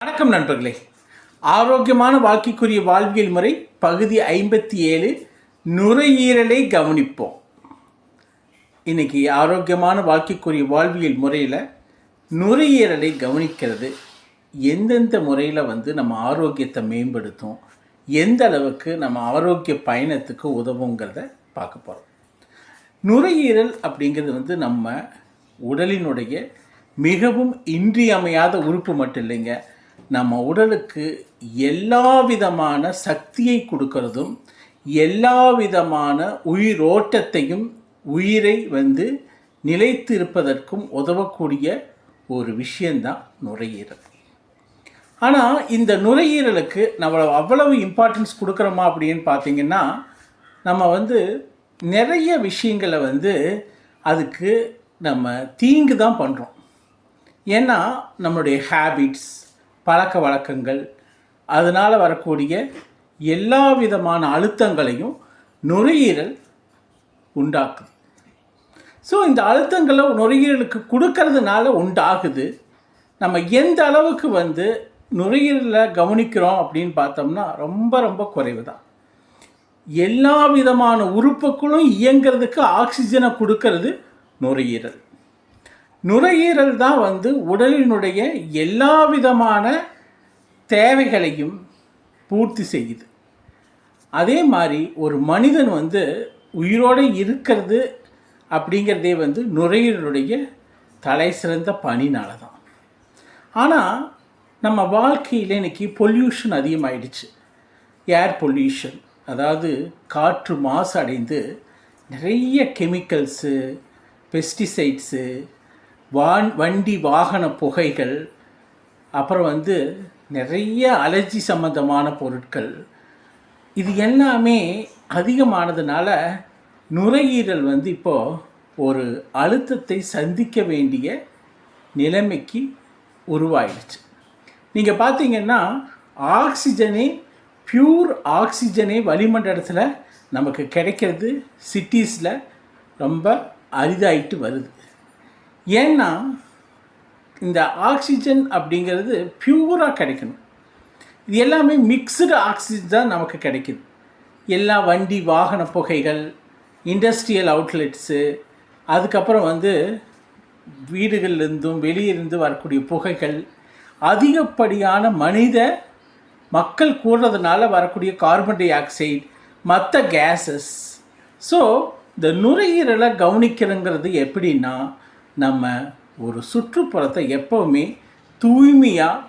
வணக்கம் நண்பர்களே. ஆரோக்கியமான வாழ்க்கைக்குரிய வாழ்வியல் முறை பகுதி 57 நுரையீரலை கவனிப்போம். இன்னைக்கு ஆரோக்கியமான வாழ்க்கைக்குரிய வாழ்வியல் முறையில் நுரையீரலை கவனிக்கிறது எந்தெந்த முறையில் நம்ம ஆரோக்கியத்தை மேம்படுத்தும், எந்த அளவுக்கு நம்ம ஆரோக்கிய பயணத்துக்கு உதவுங்கிறத பார்க்க போகிறோம். நுரையீரல் அப்படிங்கிறது நம்ம உடலினுடைய மிகவும் இன்றியமையாத உறுப்பு மட்டும் இல்லைங்க. நம்ம உடலுக்கு எல்லா விதமான சக்தியை கொடுக்கறதும், எல்லா விதமான உயிரோட்டத்தையும் உயிரை நிலைத்து இருப்பதற்கும் உதவக்கூடிய ஒரு விஷயந்தான் நுரையீரல். ஆனால் இந்த நுரையீரலுக்கு நம்ம அவ்வளவு இம்பார்ட்டன்ஸ் கொடுக்குறோமா அப்படின்னு பார்த்தீங்கன்னா, நம்ம நிறைய விஷயங்களை அதுக்கு நம்ம தீங்கு தான் பண்ணுறோம். ஏன்னா நம்மளுடைய ஹேபிட்ஸ், பழக்க வழக்கங்கள், அதனால் வரக்கூடிய எல்லா விதமான அழுத்தங்களையும் நுரையீரல் உண்டாக்குது. ஸோ இந்த அழுத்தங்களை நுரையீரலுக்கு கொடுக்கறதுனால உண்டாகுது. நம்ம எந்த அளவுக்கு நுரையீரலை கவனிக்கிறோம் அப்படின்னு பார்த்தோம்னா ரொம்ப ரொம்ப குறைவு தான். எல்லா விதமான உறுப்புகளும் இயங்கிறதுக்கு ஆக்சிஜனை கொடுக்கறது நுரையீரல். நுரையீரல் தான் உடலினுடைய எல்லா விதமான தேவைகளையும் பூர்த்தி செய்யுது. அதே மாதிரி ஒரு மனிதன் உயிரோடு இருக்கிறது அப்படிங்கிறதே நுரையீரலுடைய தலை சிறந்த பணினால தான். ஆனால் நம்ம வாழ்க்கையில் இன்றைக்கி பொல்யூஷன் அதிகமாகிடுச்சு. ஏர் பொல்யூஷன், அதாவது காற்று மாசு அடைந்து நிறைய கெமிக்கல்ஸு, பெஸ்டிசைட்ஸு, வண்டி வாகன புகைகள், அப்புறம் நிறைய அலர்ஜி சம்பந்தமான பொருட்கள், இது எல்லாமே அதிகமானதுனால நுரையீரல் இப்போது ஒரு அழுத்தத்தை சந்திக்க வேண்டிய நிலைமைக்கு உருவாயிடுச்சு. நீங்கள் பார்த்தீங்கன்னா பியூர் ஆக்சிஜனே வளிமண்டலத்தில் நமக்கு கிடைக்கிறது சிட்டிஸில் ரொம்ப அரிதாயிட்டு வருது. ஏன்னா இந்த ஆக்சிஜன் அப்படிங்கிறது பியூராக கிடைக்கணும். இது எல்லாமே மிக்சடு ஆக்சிஜன் தான் நமக்கு கிடைக்குது. எல்லா வண்டி வாகன புகைகள், இண்டஸ்ட்ரியல் அவுட்லெட்ஸு, அதுக்கப்புறம் வீடுகள்லேருந்தும் வெளியிருந்து வரக்கூடிய புகைகள், அதிகப்படியான மக்கள் கூடுறதுனால வரக்கூடிய கார்பன் டை ஆக்சைடு, மற்ற கேஸஸ். ஸோ இந்த நுரையீரலை கவனிக்கிறங்கிறது எப்படின்னா, நம்ம ஒரு சுற்றுப்புறத்தை எப்போவுமே தூய்மையாக